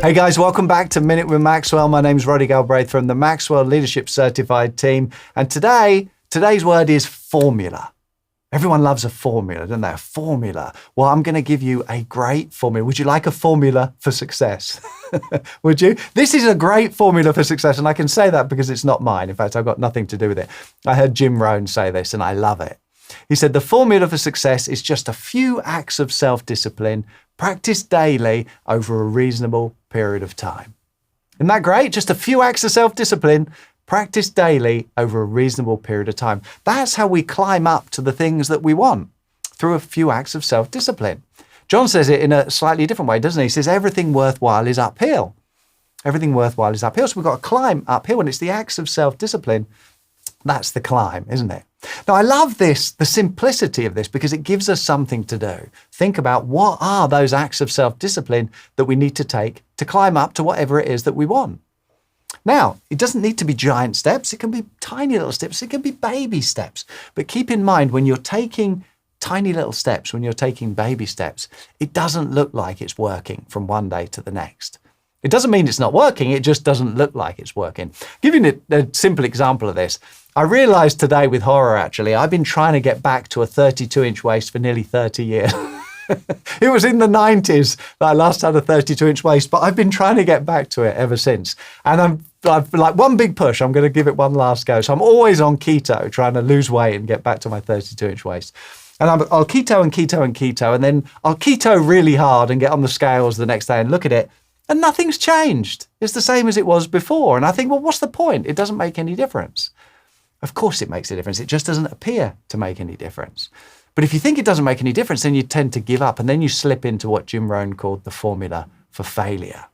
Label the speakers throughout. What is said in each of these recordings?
Speaker 1: Hey guys, welcome back to Minute with Maxwell. My name's Roddy Galbraith from the Maxwell Leadership Certified Team. And today's word is formula. Everyone loves a formula, don't they? A formula. Well, I'm going to give you a great formula. Would you like a formula for success? Would you? This is a great formula for success. And I can say that because it's not mine. In fact, I've got nothing to do with it. I heard Jim Rohn say this and I love it. He said, the formula for success is just a few acts of self-discipline practiced daily over a reasonable period of time. Isn't that great? Just a few acts of self-discipline practiced daily over a reasonable period of time. That's how we climb up to the things that we want, through a few acts of self-discipline. John says it in a slightly different way, doesn't he? He says everything worthwhile is uphill. Everything worthwhile is uphill. So we've got to climb uphill, and it's the acts of self-discipline. That's the climb, isn't it? Now, I love this, the simplicity of this, because it gives us something to do. Think about what are those acts of self-discipline that we need to take to climb up to whatever it is that we want. Now, it doesn't need to be giant steps. It can be tiny little steps. It can be baby steps. But keep in mind, when you're taking tiny little steps, when you're taking baby steps, it doesn't look like it's working from one day to the next. It doesn't mean it's not working. It just doesn't look like it's working. Giving it a simple example of this, I realized today with horror, actually, I've been trying to get back to a 32-inch waist for nearly 30 years. It was in the 90s that I last had a 32-inch waist, but I've been trying to get back to it ever since. And I've like one big push. I'm going to give it one last go. So I'm always on keto, trying to lose weight and get back to my 32-inch waist. And I'll keto and keto and keto, and then I'll keto really hard and get on the scales the next day and look at it, and nothing's changed. It's the same as it was before. And I think, well, what's the point? It doesn't make any difference. Of course it makes a difference. It just doesn't appear to make any difference. But if you think it doesn't make any difference, then you tend to give up, and then you slip into what Jim Rohn called the formula for failure.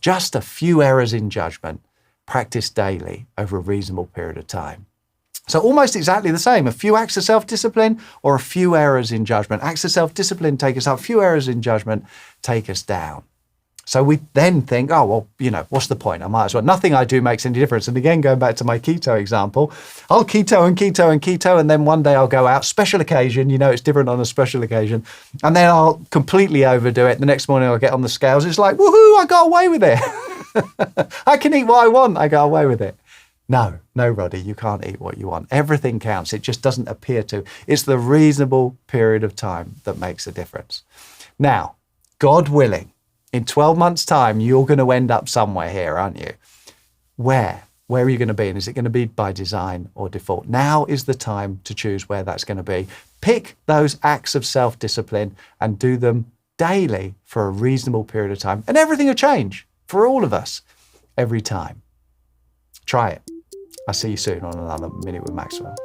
Speaker 1: Just a few errors in judgment, practiced daily over a reasonable period of time. So almost exactly the same, a few acts of self-discipline or a few errors in judgment. Acts of self-discipline take us up, a few errors in judgment take us down. So we then think, oh, well, you know, what's the point? I might as well. Nothing I do makes any difference. And again, going back to my keto example, I'll keto and keto and keto, and then one day I'll go out, special occasion, you know, it's different on a special occasion, and then I'll completely overdo it. The next morning I'll get on the scales. It's like, woohoo, I got away with it. I can eat what I want. I got away with it. No, Roddy, you can't eat what you want. Everything counts. It just doesn't appear to. It's the reasonable period of time that makes a difference. Now, God willing, in 12 months' time, you're going to end up somewhere here, aren't you? Where? Where are you going to be? And is it going to be by design or default? Now is the time to choose where that's going to be. Pick those acts of self-discipline and do them daily for a reasonable period of time. And everything will change for all of us every time. Try it. I'll see you soon on another Minute with Maxwell.